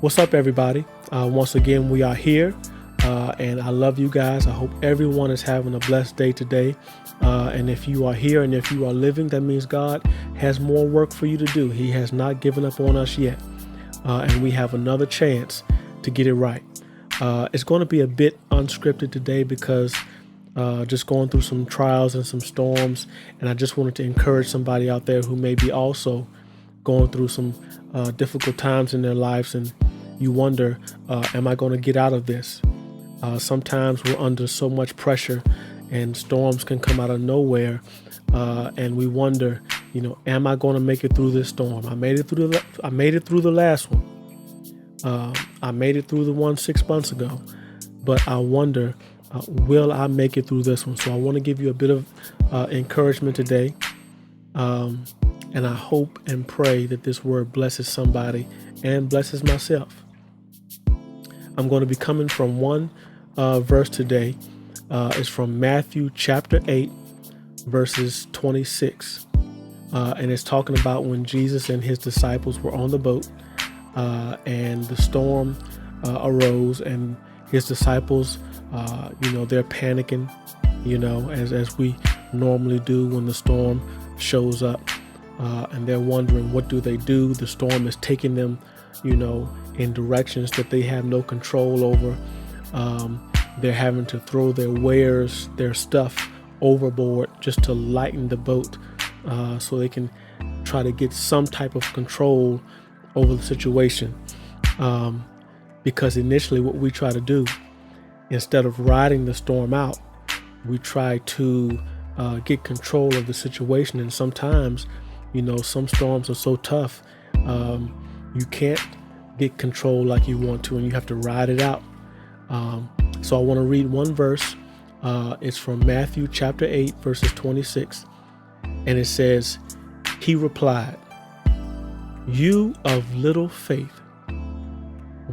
What's up, everybody? Once again, we are here, and I love you guys. I hope everyone is having a blessed day today. And if you are here and if you are living, that means God has more work for you to do. He has not given up on us yet, and we have another chance to get it right. It's going to be a bit unscripted today because just going through some trials and some storms, and I just wanted to encourage somebody out there who may be also going through some difficult times in their lives, and you wonder, am I going to get out of this? Sometimes we're under so much pressure, and storms can come out of nowhere, and we wonder, am I going to make it through this storm? I made it through the last one. I made it through the one 6 months ago, but I wonder, will I make it through this one? So I want to give you a bit of encouragement today. And I hope and pray that this word blesses somebody and blesses myself. I'm going to be coming from one verse today. It's from Matthew chapter 8, verses 26. And it's talking about when Jesus and his disciples were on the boat, and the storm arose, and his disciples, they're panicking, as we normally do when the storm shows up. And they're wondering, what do they do? The storm is taking them, in directions that they have no control over. They're having to throw their wares, their stuff overboard just to lighten the boat, so they can try to get some type of control over the situation. Because initially what we try to do, instead of riding the storm out, we try to get control of the situation. And sometimes, some storms are so tough, you can't get control like you want to, and you have to ride it out. So I want to read one verse. It's from Matthew chapter 8, verses 26. And it says, "He replied, 'You of little faith,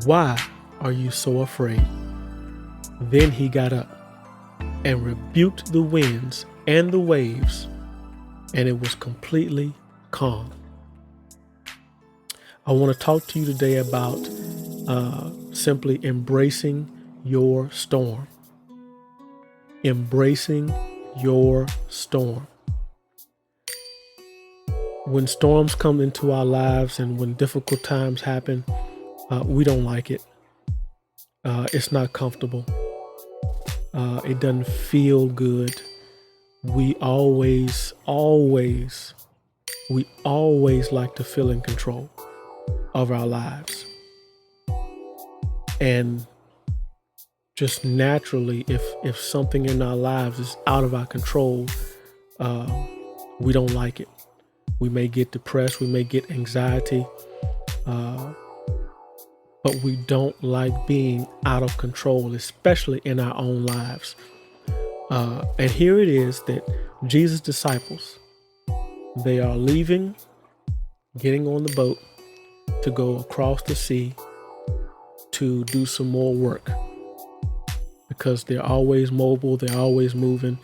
why are you so afraid?' Then he got up and rebuked the winds and the waves, and it was completely calm." I want to talk to you today about simply embracing your storm. Embracing your storm. When storms come into our lives and when difficult times happen, we don't like it. It's not comfortable. It doesn't feel good. We always like to feel in control of our lives. And just naturally, if something in our lives is out of our control, we don't like it. We may get depressed, we may get anxiety, but we don't like being out of control, especially in our own lives. And here it is that Jesus' disciples, they are leaving, getting on the boat to go across the sea to do some more work, because they're always mobile, they're always moving,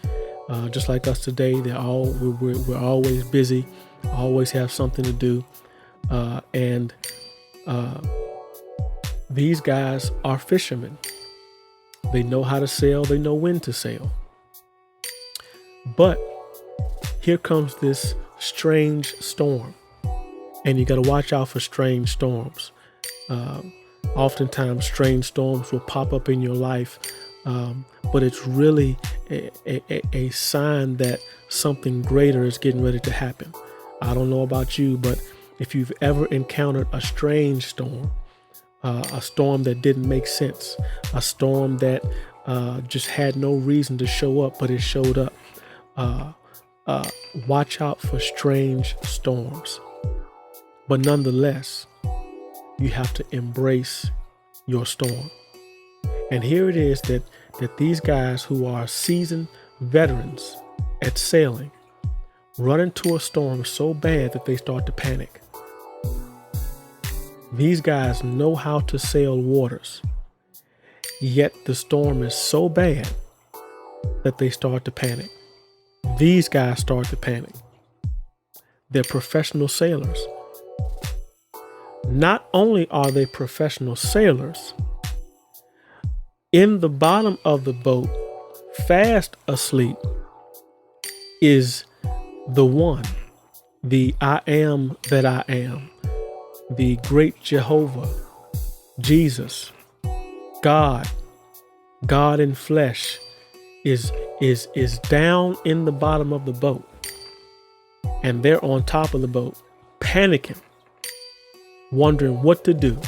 just like us today. We're always busy, always have something to do, and these guys are fishermen. They know how to sail, they know when to sail. But here comes this strange storm, and you got to watch out for strange storms. Oftentimes strange storms will pop up in your life, but it's really a sign that something greater is getting ready to happen. I don't know about you, but if you've ever encountered a strange storm, a storm that didn't make sense, a storm that just had no reason to show up, but it showed up, watch out for strange storms. But nonetheless, you have to embrace your storm. And here it is that these guys who are seasoned veterans at sailing run into a storm so bad that they start to panic. These guys know how to sail waters, yet the storm is so bad that they start to panic. These guys start to panic. They're professional sailors. Not only are they professional sailors, in the bottom of the boat, fast asleep, is the one, the I am that I am, the great Jehovah, Jesus, God in flesh, is down in the bottom of the boat, and they're on top of the boat, panicking, wondering what to do,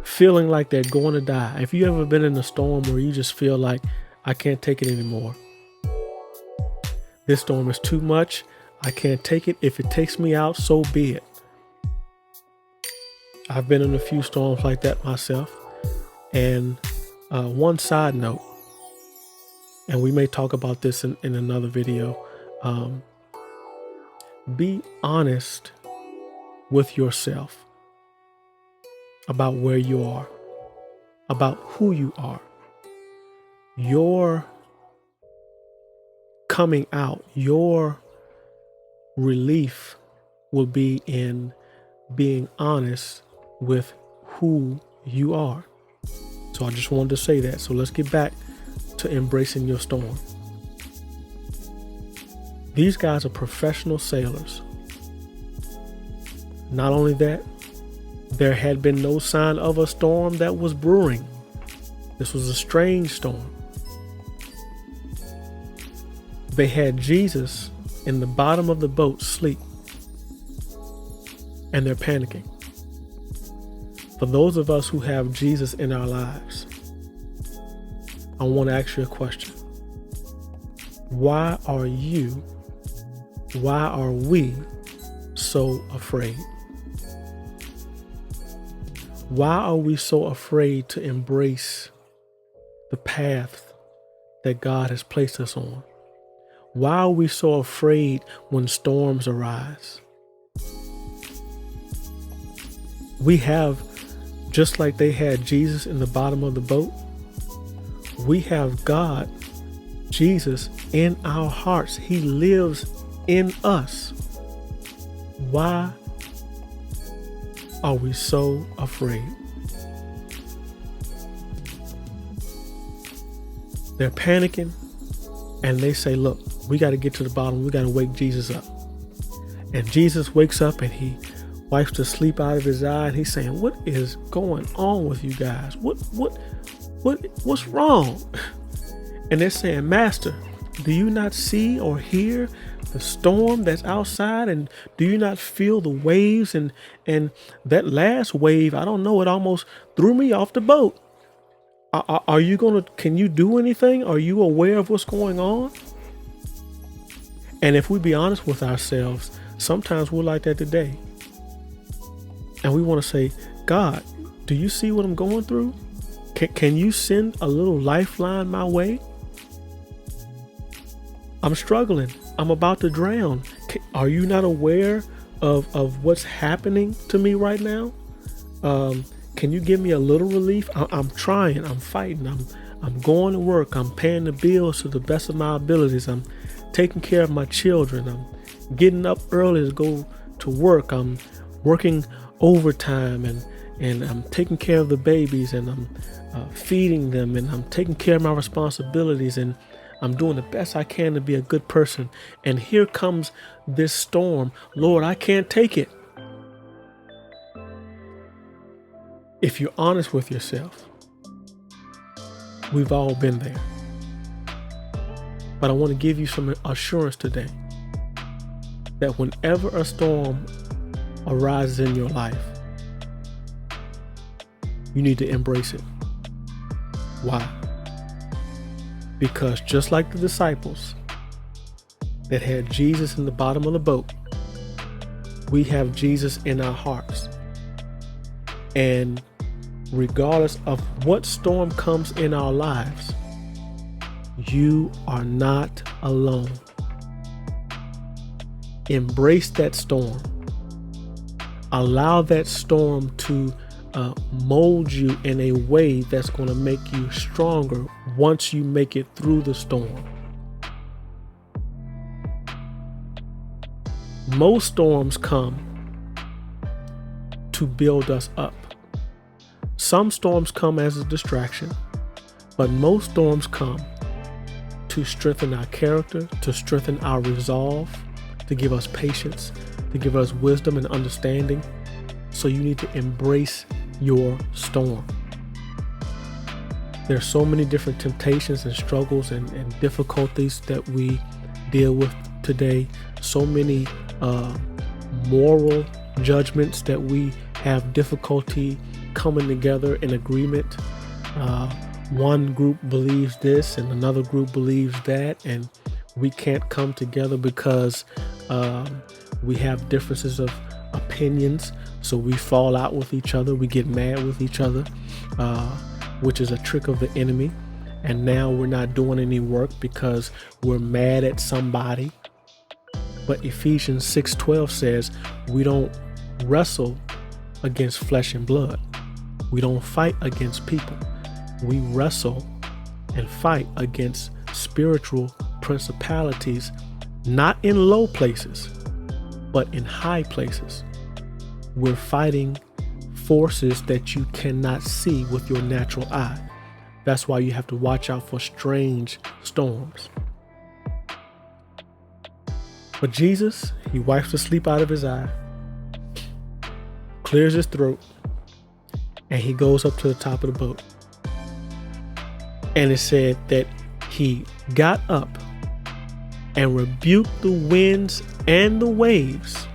feeling like they're going to die. If you ever been in a storm where you just feel like, I can't take it anymore, this storm is too much, I can't take it. If it takes me out, so be it. I've been in a few storms like that myself. And one side note, and we may talk about this in another video, be honest with yourself about where you are, about who you are. Your coming out, your relief will be in being honest with who you are. So I just wanted to say that. So let's get back to embracing your storm. These guys are professional sailors. Not only that, there had been no sign of a storm that was brewing. This was a strange storm. They had Jesus in the bottom of the boat asleep, and they're panicking. For those of us who have Jesus in our lives, I want to ask you a question. Why are we so afraid? Why are we so afraid to embrace the path that God has placed us on? Why are we so afraid when storms arise? We have, just like they had Jesus in the bottom of the boat, we have God, Jesus, in our hearts. He lives in us. Why are we so afraid? They're panicking, and they say, look, we got to get to the bottom. We got to wake Jesus up. And Jesus wakes up and he wipes the sleep out of his eye, and he's saying, what is going on with you guys? What's wrong? And they're saying, Master, do you not see or hear the storm that's outside? And do you not feel the waves? And that last wave, I don't know, it almost threw me off the boat. Can you do anything? Are you aware of what's going on? And if we be honest with ourselves, sometimes we're like that today. And we want to say, God, do you see what I'm going through? Can you send a little lifeline my way? I'm struggling. I'm about to drown. Are you not aware of what's happening to me right now? Can you give me a little relief? I'm trying. I'm fighting. I'm going to work. I'm paying the bills to the best of my abilities. I'm taking care of my children. I'm getting up early to go to work. I'm working overtime and I'm taking care of the babies, and I'm feeding them, and I'm taking care of my responsibilities, and I'm doing the best I can to be a good person. And here comes this storm. Lord, I can't take it. If you're honest with yourself, we've all been there. But I want to give you some assurance today that whenever a storm arises in your life, you need to embrace it. Why? Because just like the disciples that had Jesus in the bottom of the boat, we have Jesus in our hearts. And regardless of what storm comes in our lives, you are not alone. Embrace that storm. Allow that storm to mold you in a way that's going to make you stronger once you make it through the storm. Most storms come to build us up. Some storms come as a distraction, but most storms come to strengthen our character, to strengthen our resolve, to give us patience, to give us wisdom and understanding. So you need to embrace your storm. There's so many different temptations and struggles and difficulties that we deal with today. So many moral judgments that we have difficulty coming together in agreement. One group believes this and another group believes that, and we can't come together because we have differences of opinions. So we fall out with each other, we get mad with each other, which is a trick of the enemy. And now we're not doing any work because we're mad at somebody. But Ephesians 6:12 says we don't wrestle against flesh and blood. We don't fight against people. We wrestle and fight against spiritual principalities, not in low places, but in high places. We're fighting forces that you cannot see with your natural eye. That's why you have to watch out for strange storms. But Jesus, he wipes the sleep out of his eye, clears his throat, and he goes up to the top of the boat. And it said that he got up and rebuked the winds and the waves,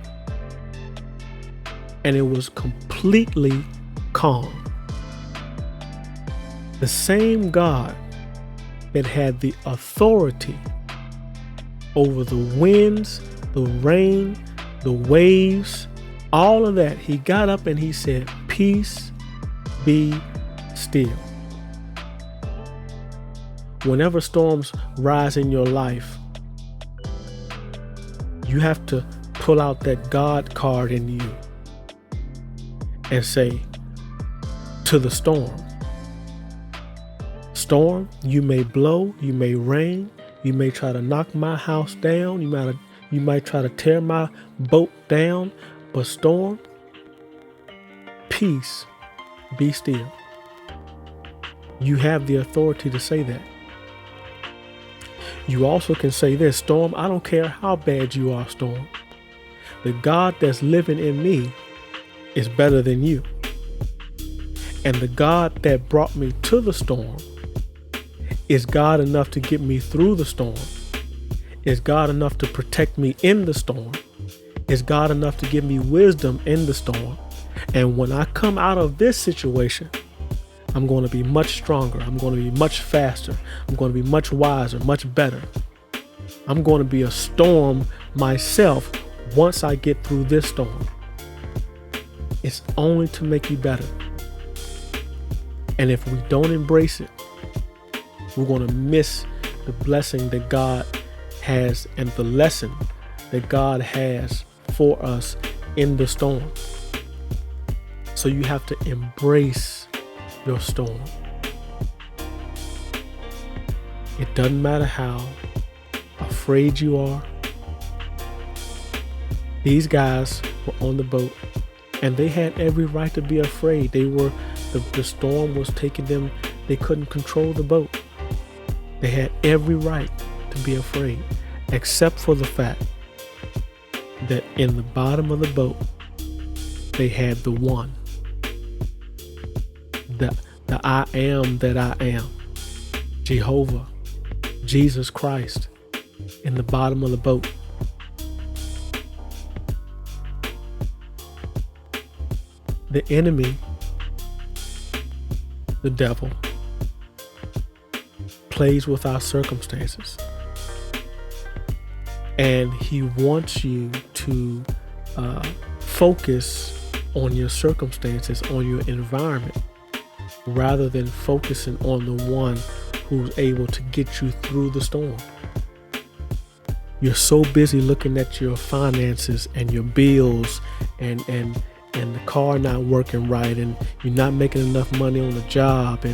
and it was completely calm. The same God that had the authority over the winds, the rain, the waves, all of that, he got up and he said, "Peace, be still." Whenever storms rise in your life, you have to pull out that God card in you and say to the storm, "Storm, you may blow, you may rain, you may try to knock my house down, you might try to tear my boat down, but storm, peace, be still." You have the authority to say that. You also can say this, "Storm, I don't care how bad you are, storm. The God that's living in me is better than you. And the God that brought me to the storm is God enough to get me through the storm, is God enough to protect me in the storm, is God enough to give me wisdom in the storm. And when I come out of this situation, I'm going to be much stronger. I'm going to be much faster. I'm going to be much wiser, much better. I'm going to be a storm myself once I get through this storm." It's only to make you better. And if we don't embrace it, we're going to miss the blessing that God has and the lesson that God has for us in the storm. So you have to embrace your storm. It doesn't matter how afraid you are. These guys were on the boat and they had every right to be afraid. The storm was taking them. They couldn't control the boat. They had every right to be afraid, except for the fact that in the bottom of the boat, they had the one, the I am that I am, Jehovah, Jesus Christ, in the bottom of the boat. The enemy, the devil, plays with our circumstances, and he wants you to focus on your circumstances, on your environment, rather than focusing on the one who's able to get you through the storm. You're so busy looking at your finances and your bills and the car not working right, and you're not making enough money on the job,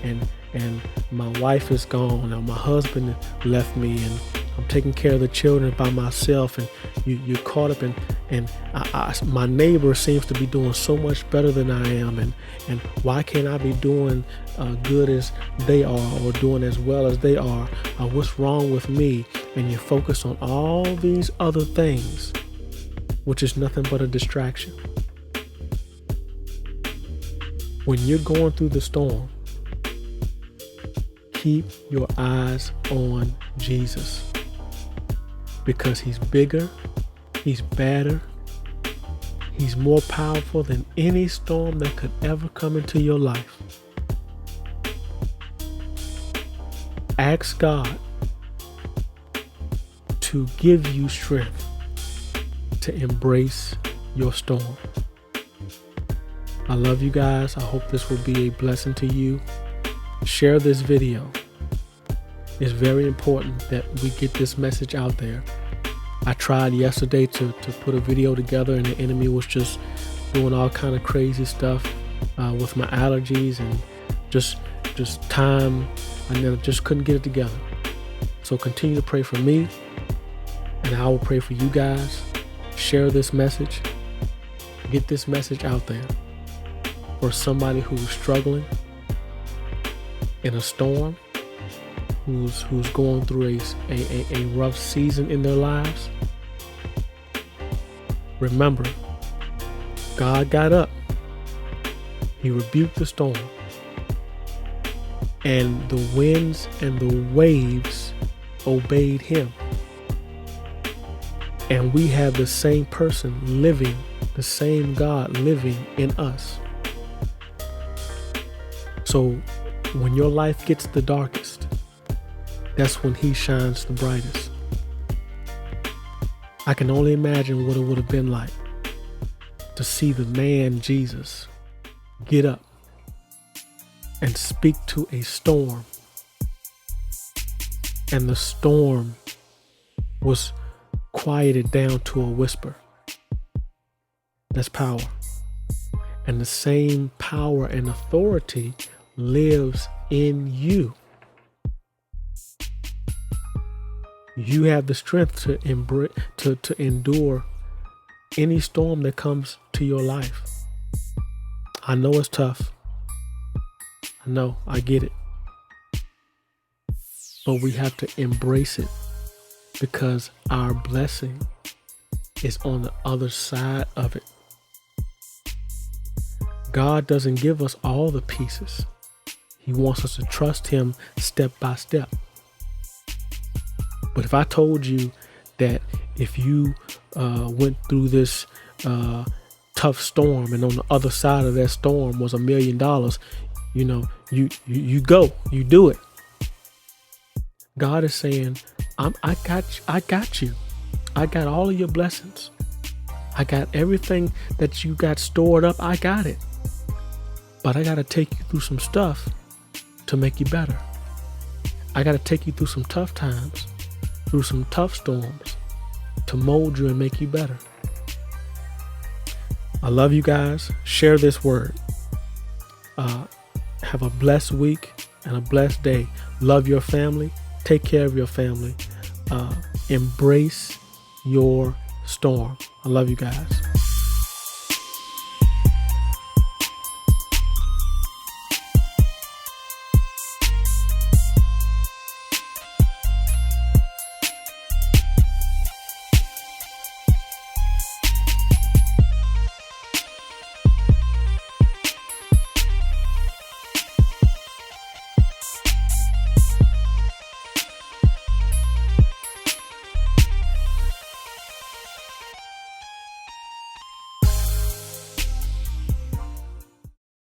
and my wife is gone, or my husband left me, and I'm taking care of the children by myself, and you're caught up in, and my neighbor seems to be doing so much better than I am, and why can't I be doing good as they are, or doing as well as they are? What's wrong with me? And you focus on all these other things, which is nothing but a distraction. When you're going through the storm, keep your eyes on Jesus, because he's bigger, he's better, he's more powerful than any storm that could ever come into your life. Ask God to give you strength to embrace your storm. I love you guys. I hope this will be a blessing to you. Share this video. It's very important that we get this message out there. I tried yesterday to put a video together, and the enemy was just doing all kind of crazy stuff with my allergies and just time, and then I just couldn't get it together. So continue to pray for me, and I will pray for you guys. Share this message. Get this message out there for somebody who's struggling in a storm, who's going through a rough season in their lives. Remember, God got up. He rebuked the storm, and the winds and the waves obeyed him. And we have the same person living, the same God living in us. So when your life gets the darkest, that's when he shines the brightest. I can only imagine what it would have been like to see the man Jesus get up and speak to a storm, and the storm was quieted down to a whisper. That's power. And the same power and authority lives in you. You have the strength to endure any storm that comes to your life. I know it's tough. I know, I get it. But we have to embrace it, because our blessing is on the other side of it. God doesn't give us all the pieces. He wants us to trust him step by step. But if I told you that if you went through this tough storm, and on the other side of that storm was $1 million, you go, you do it. God is saying, I got you. I got all of your blessings. I got everything that you got stored up. I got it. But I got to take you through some stuff to make you better. I got to take you through some tough times, through some tough storms, to mold you and make you better. I love you guys. Share this word. Have a blessed week and a blessed day. Love your family. Take care of your family. Embrace your storm. I love you guys.